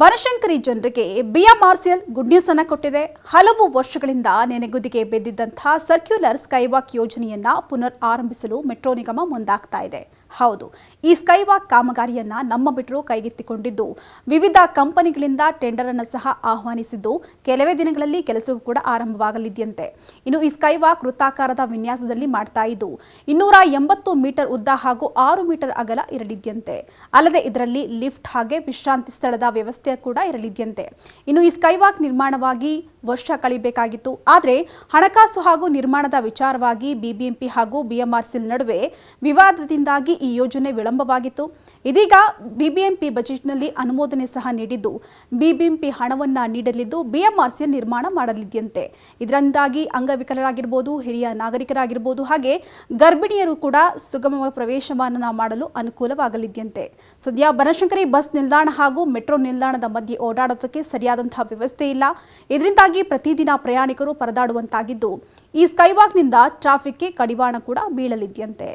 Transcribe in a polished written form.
ಬನಶಂಕರಿ ಜನರಿಗೆ BMRCL good news ಅನ್ನು ಕೊಟ್ಟಿದೆ. ಹಲವು ವರ್ಷಗಳಿಂದ ನೆನೆಗುದಿಗೆ ಬಿದ್ದಿದ್ದಂತಹ ಸರ್ಕ್ಯುಲರ್ ಸ್ಕೈವಾಕ್ ಯೋಜನೆಯನ್ನ ಪುನರ್ ಆರಂಭಿಸಲು ಮೆಟ್ರೋ ನಿಗಮ ಮುಂದಾಗ್ತಾ ಇದೆ. ಹೌದು, ಈ ಸ್ಕೈವಾಕ್ ಕಾಮಗಾರಿಯನ್ನ ನಮ್ಮ ಮೆಟ್ರೋ ಕೈಗೆತ್ತಿಕೊಂಡಿದ್ದು ವಿವಿಧ ಕಂಪನಿಗಳಿಂದ ಟೆಂಡರ್ ಅನ್ನು ಸಹ ಆಹ್ವಾನಿಸಿದ್ದು ಕೆಲವೇ ದಿನಗಳಲ್ಲಿ ಕೆಲಸವೂ ಕೂಡ ಆರಂಭವಾಗಲಿದೆಯಂತೆ. ಇನ್ನು ಈ ಸ್ಕೈವಾಕ್ ವೃತ್ತಾಕಾರದ ವಿನ್ಯಾಸದಲ್ಲಿ ಮಾಡ್ತಾ ಇದ್ದು 280 ಮೀಟರ್ ಉದ್ದ ಹಾಗೂ 6 ಮೀಟರ್ ಅಗಲ ಇರಲಿದೆಯಂತೆ. ಅಲ್ಲದೆ ಇದರಲ್ಲಿ ಲಿಫ್ಟ್ ಹಾಗೆ ವಿಶ್ರಾಂತಿ ಸ್ಥಳದ ವ್ಯವಸ್ಥೆ ಕೂಡ ಇರಲಿದೆಯಂತೆ. ಇನ್ನು ಈ ಸ್ಕೈವಾಕ್ ನಿರ್ಮಾಣವಾಗಿ ವರ್ಷ ಕಳೆಯಬೇಕಾಗಿತ್ತು. ಆದರೆ ಹಣಕಾಸು ಹಾಗೂ ನಿರ್ಮಾಣದ ವಿಚಾರವಾಗಿ ಬಿಬಿಎಂಪಿ ಹಾಗೂ ಬಿಎಂಆರ್ಸಿಎಲ್ ನಡುವೆ ವಿವಾದದಿಂದಾಗಿ ಈ ಯೋಜನೆ ವಿಳಂಬವಾಗಿತ್ತು. ಇದೀಗ ಬಿಬಿಎಂಪಿ ಬಜೆಟ್ನಲ್ಲಿ ಅನುಮೋದನೆ ಸಹ ನೀಡಿದ್ದು ಬಿಬಿಎಂಪಿ ಹಣವನ್ನ ನೀಡಲಿದ್ದು ಬಿಎಂಆರ್ಸಿಎಲ್ ನಿರ್ಮಾಣ ಮಾಡಲಿದೆಯಂತೆ. ಇದರಿಂದಾಗಿ ಅಂಗವಿಕಲರಾಗಿರಬಹುದು, ಹಿರಿಯ ನಾಗರಿಕರಾಗಿರಬಹುದು, ಹಾಗೆ ಗರ್ಭಿಣಿಯರು ಕೂಡ ಸುಗಮ ಪ್ರವೇಶವನ್ನ ಮಾಡಲು ಅನುಕೂಲವಾಗಲಿದೆಯಂತೆ. ಸದ್ಯ ಬನಶಂಕರಿ ಬಸ್ ನಿಲ್ದಾಣ ಹಾಗೂ ಮೆಟ್ರೋ ನಿಲ್ದಾಣದ ಮಧ್ಯೆ ಓಡಾಡೋದಕ್ಕೆ ಸರಿಯಾದಂತಹ ವ್ಯವಸ್ಥೆ ಇಲ್ಲ. ಇದರಿಂದಾಗಿ ಪ್ರತಿದಿನ ಪ್ರಯಾಣಿಕರು ಪರದಾಡುವಂತಾಗಿದ್ದು ಈ ಸ್ಕೈವಾಕ್ನಿಂದ ಟ್ರಾಫಿಕ್ಗೆ ಕಡಿವಾಣ ಕೂಡ ಬೀಳಲಿದೆಯಂತೆ.